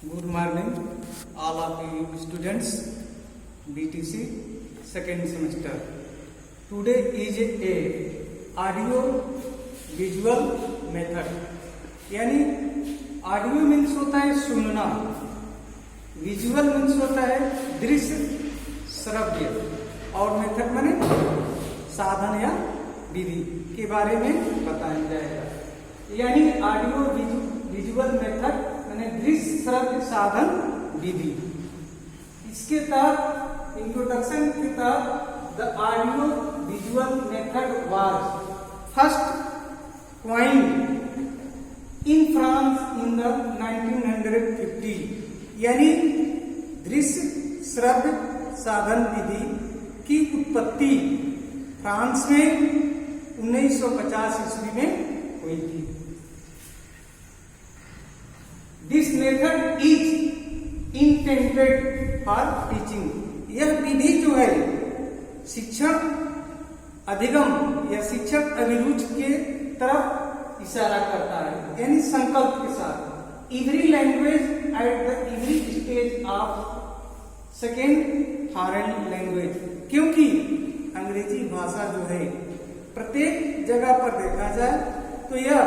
Good morning, all of you students, BTC second semester. Today is a audio visual method. यानी audio means होता है सुनना, visual means होता है दृश्य श्रव्य, और मेथड माने साधन या विधि के बारे में बताया जाएगा। यानी ऑडियो विजुअल मेथड यानी दृश्य श्रव्य साधन विधि। इसके तहत इंट्रोडक्शन के तहत the audio visual method was first coined in France in the 1950। यानी दृश्य श्रव्य साधन विधि की उत्पत्ति फ्रांस में 1950 ईस्वी में हुई थी। This method is intended for teaching. यह विधि जो है शिक्षण अधिगम या शिक्षक अभिरुचि के तरफ इशारा करता है, यानी संकल्प के साथ। Every language at the every stage of second foreign language, क्योंकि अंग्रेजी भाषा जो है प्रत्येक जगह पर देखा जाए तो यह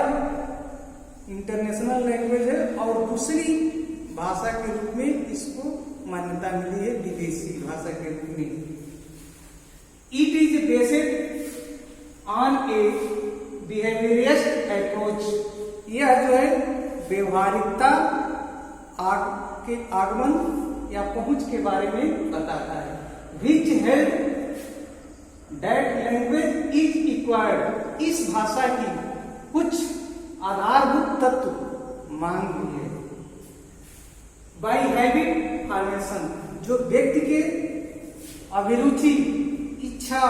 इंटरनेशनल लैंग्वेज है और दूसरी भाषा के रूप में इसको मान्यता मिली है, विदेशी भाषा के रूप में। It is based on A behaviourist approach. यह जो है व्यवहारिकता के आगमन या पहुंच के बारे में बताता है। Which help that language is acquired. इस भाषा की कुछ आधारभूत तत्व मांग हुई है। बाय हैबिट फॉर्मेशन, जो व्यक्ति के अभिरुचि, इच्छा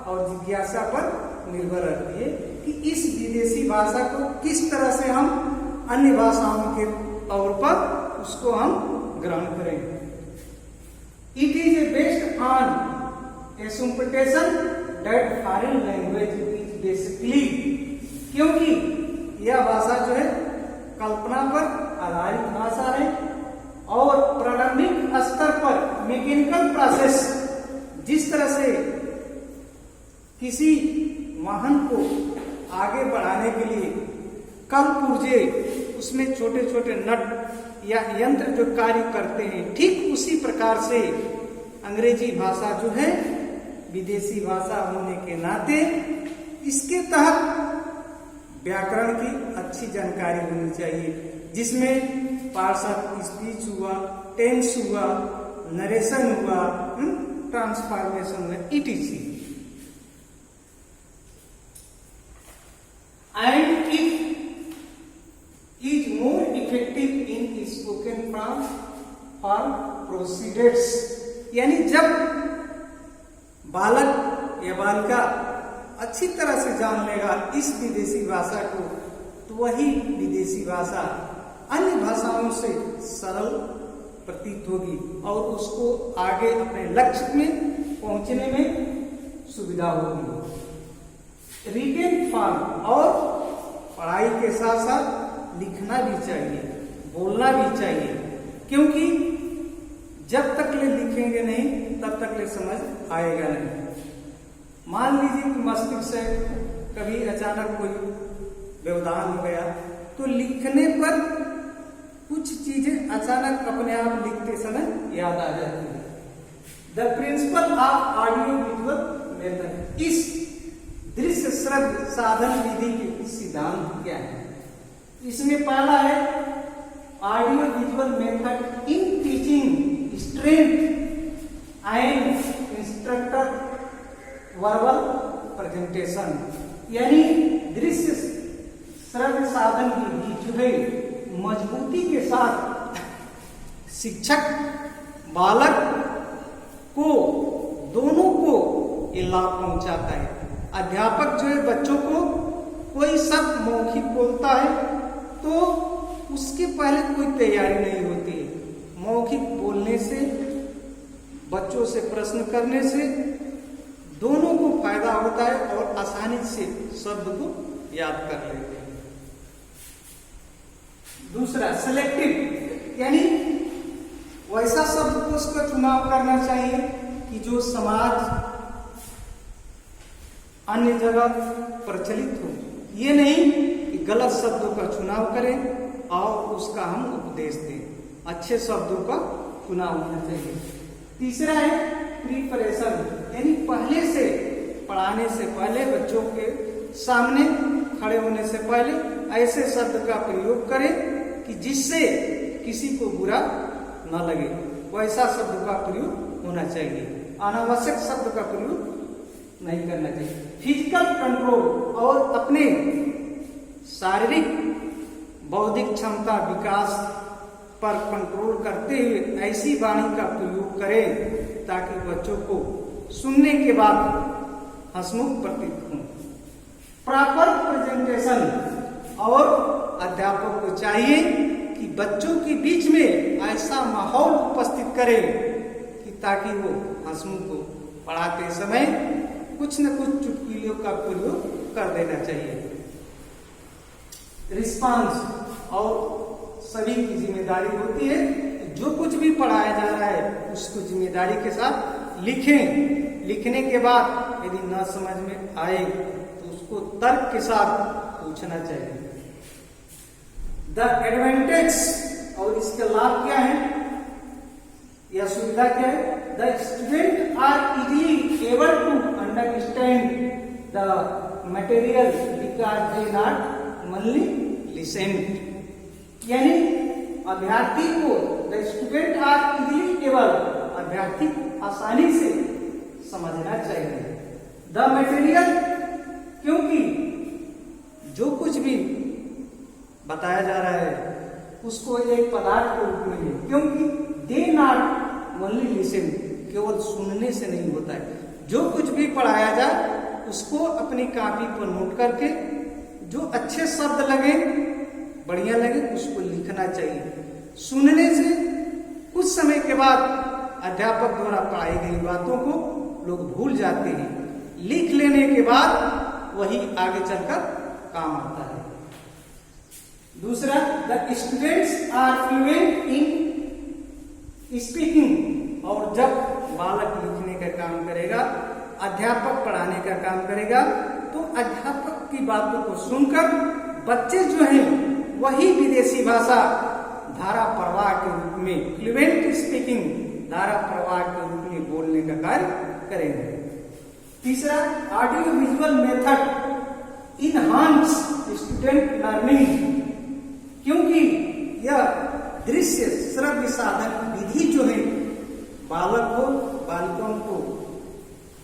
और जिज्ञासा पर निर्भर रहती है कि इस विदेशी भाषा को किस तरह से हम अन्य भाषाओं के तौर पर उसको हम ग्रहण करें। It is based on assumption that foreign language is basically, क्योंकि यह भाषा जो है कल्पना पर आधारित भाषा है और प्रारंभिक स्तर पर मैकेनिकल प्रोसेस, जिस तरह से किसी वाहन को आगे बढ़ाने के लिए कल पुर्जे उसमें छोटे छोटे नट या यंत्र जो कार्य करते हैं, ठीक उसी प्रकार से अंग्रेजी भाषा जो है विदेशी भाषा होने के नाते इसके तहत व्याकरण की अच्छी जानकारी होनी चाहिए, जिसमें पार्ट्स ऑफ स्पीच हुआ, टेंस हुआ, नरेशन हुआ, ट्रांसफॉर्मेशन हुआ, etc. And it is more effective in spoken form for proceedings. यानी जब बालक या बालिका अच्छी तरह से जान लेगा इस विदेशी भाषा को, तो वही विदेशी भाषा अन्य भाषाओं से सरल प्रतीत होगी और उसको आगे अपने लक्ष्य में पहुंचने में सुविधा होगी। रिटेन फॉर्म, और पढ़ाई के साथ साथ लिखना भी चाहिए, बोलना भी चाहिए, क्योंकि जब तक ले लिखेंगे नहीं तब तक ले समझ आएगा नहीं। मान लीजिए कि मस्तिष्क से कभी अचानक कोई व्यवधान हो गया तो लिखने पर कुछ चीजें अचानक अपने आप लिखते समय याद आ जाती है। The principle of audio visual method, इस दृश्य श्रव्य साधन विधि के सिद्धांत क्या है? इसमें पहला है audio visual method in teaching strength and instructor verbal presentation. यानी दृश्य श्रव्य साधन विधि जो है मजबूती के साथ शिक्षक बालक को दोनों को ये लाभ पहुंचाता है। अध्यापक जो है बच्चों को कोई शब्द मौखिक बोलता है तो उसके पहले कोई तैयारी नहीं होती है। मौखिक बोलने से, बच्चों से प्रश्न करने से दोनों को फायदा होता है और आसानी से शब्द को याद कर लेते हैं। दूसरा, सेलेक्टिव यानी वैसा शब्दकोश का चुनाव करना चाहिए कि जो समाज अन्य जगह प्रचलित हो। ये नहीं कि गलत शब्दों का चुनाव करें और उसका हम उपदेश दें। अच्छे शब्दों का चुनाव होना चाहिए। तीसरा है प्रिपरेशन, यानी पहले से पढ़ाने से पहले बच्चों के सामने खड़े होने से पहले ऐसे शब्द का प्रयोग करें कि जिससे किसी को बुरा न लगे। वैसा शब्द का प्रयोग होना चाहिए। अनावश्यक शब्द का प्रयोग नहीं करना चाहिए। फिजिकल कंट्रोल और अपने शारीरिक बौद्धिक क्षमता विकास पर कंट्रोल करते हुए ऐसी वाणी का प्रयोग करें ताकि बच्चों को सुनने के बाद हंसमुख प्रतीत हो। प्रॉपर प्रेजेंटेशन, और अध्यापक को चाहिए कि बच्चों के बीच में ऐसा माहौल उपस्थित करे कि ताकि वो हंसमुख हो। पढ़ाते समय कुछ न कुछ चुटकुलियों का प्रयोग कर देना चाहिए। रिस्पांस, और सभी की जिम्मेदारी होती है जो कुछ भी पढ़ाया जा रहा है उसको जिम्मेदारी के साथ लिखें। लिखने के बाद यदि न समझ में आए तो उसको तर्क के साथ पूछना चाहिए। द एडवांटेज, और इसके लाभ क्या है या सुविधा क्या है? The student are easily able to understand the material because they not only listen, यानी अभ्यर्थी को, the student are easily able, अभ्यर्थी को आसानी से समझना चाहिए। द मटेरियल, क्योंकि जो कुछ भी बताया जा रहा है उसको एक पदार्थ के रूप में है, क्योंकि दे नॉट ओनली लिसन, केवल सुनने से नहीं होता है। जो कुछ भी पढ़ाया जाए उसको अपनी कॉपी पर नोट करके जो अच्छे शब्द लगे, बढ़िया लगे, उसको लिखना चाहिए। सुनने से कुछ समय के बाद अध्यापक द्वारा पढ़ाई गई बातों को लोग भूल जाते हैं। लिख लेने के बाद वही आगे चलकर काम आता है। दूसरा, the students are fluent in speaking, और जब बालक लिखने का काम करेगा, अध्यापक पढ़ाने का काम करेगा, तो अध्यापक की बातों को सुनकर बच्चे जो हैं वही विदेशी भाषा धारा प्रवाह के रूप में, फ्लुएंट स्पीकिंग, धारा प्रवाह के रूप में बोलने का कार्य करेंगे। तीसरा, audio visual method enhance student learning, क्योंकि यह दृश्य श्रव्य साधन विधि जो है बालक को, बालिकाओं को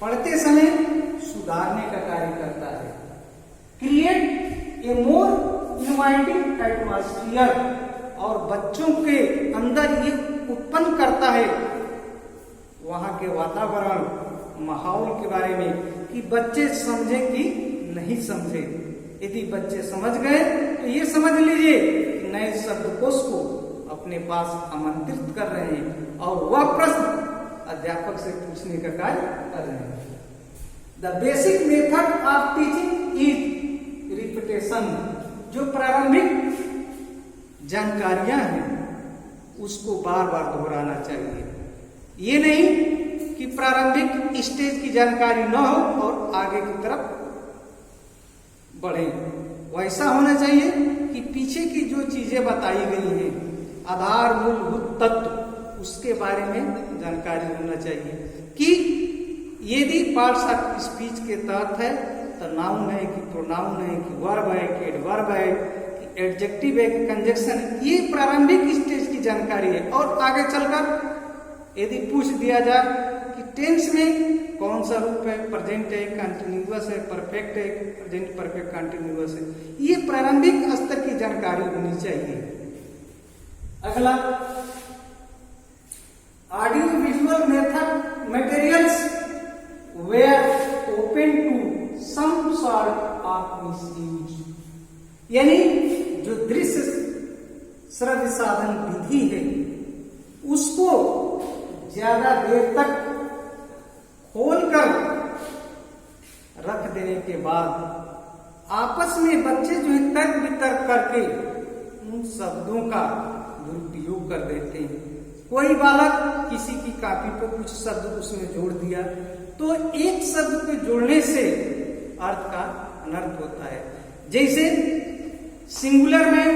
पढ़ते समय सुधारने का कार्य करता है। Create a more inviting atmosphere, और बच्चों के अंदर ये उत्पन्न करता है वहां के वातावरण, माहौल के बारे में कि बच्चे समझे कि नहीं समझे। यदि बच्चे समझ गए तो ये समझ लीजिए कि नए शब्दकोश को अपने पास आमंत्रित कर रहे हैं और वह प्रश्न अध्यापक से पूछने का कार्य कर रहे हैं। The basic method of teaching is repetition, जो प्रारंभिक जानकारियां हैं उसको बार बार दोहराना चाहिए। ये नहीं कि प्रारंभिक स्टेज की जानकारी न हो और आगे की तरफ बढ़े। वैसा होना चाहिए कि पीछे की जो चीजें बताई गई हैं, आधार मूलभूत तत्व, उसके बारे में जानकारी होना चाहिए कि यदि पार्ट्स ऑफ स्पीच के तहत है तो नाउन है कि प्रोनाउन है कि वर्ब है कि एडवर्ब है कि एडजेक्टिव है कि कंजक्शन है, ये प्रारंभिक स्टेज की जानकारी है। और आगे चलकर यदि पूछ दिया जाए कि टेंस में कौन सा रूप है, प्रेजेंट है, कंटिन्यूअस है, परफेक्ट है, प्रेजेंट परफेक्ट कंटिन्यूअस है, ये प्रारंभिक स्तर की जानकारी होनी चाहिए। अगला, audio visual method materials were open to some sort of misuse, यानी जो दृश्य श्रव्य साधन विधि है उसको ज्यादा देर तक खोलकर रख देने के बाद आपस में बच्चे जो है तर्क वितर्क करके उन शब्दों का दुरुपयोग कर देते हैं। कोई बालक किसी की कॉपी पर कुछ शब्द उसमें जोड़ दिया, तो एक शब्द के जोड़ने से अर्थ का अनर्थ होता है। जैसे सिंगुलर में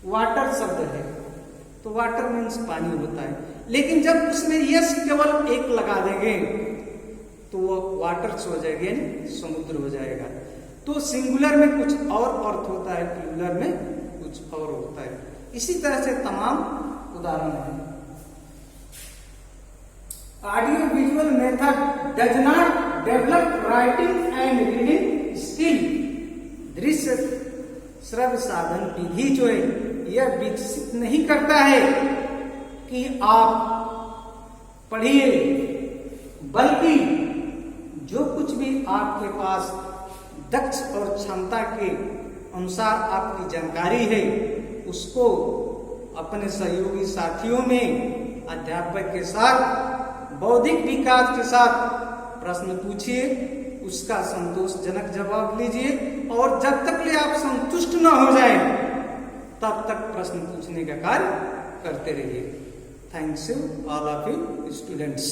वाटर शब्द है, तो वाटर मीन्स पानी होता है, लेकिन जब उसमें यस केवल एक लगा देंगे तो वो वाटर्स हो जाएगा, यानी समुद्र हो जाएगा। तो सिंगुलर में कुछ और अर्थ होता है, प्लूरल में कुछ और होता है। इसी तरह से तमाम उदाहरण हैं। Audio visual method does not develop writing and reading skill. दृश्य श्रव्य साधन विधि जो है यह विकसित नहीं करता है कि आप पढ़िए, बल्कि जो कुछ भी आपके पास दक्ष और क्षमता के अनुसार आपकी जानकारी है उसको अपने सहयोगी साथियों में अध्यापक के साथ बौद्धिक विकास के साथ प्रश्न पूछिए, उसका संतोषजनक जवाब लीजिए, और जब तक ले आप संतुष्ट न हो जाए तब तक प्रश्न पूछने का कार्य करते रहिए। Thanks you all of you students.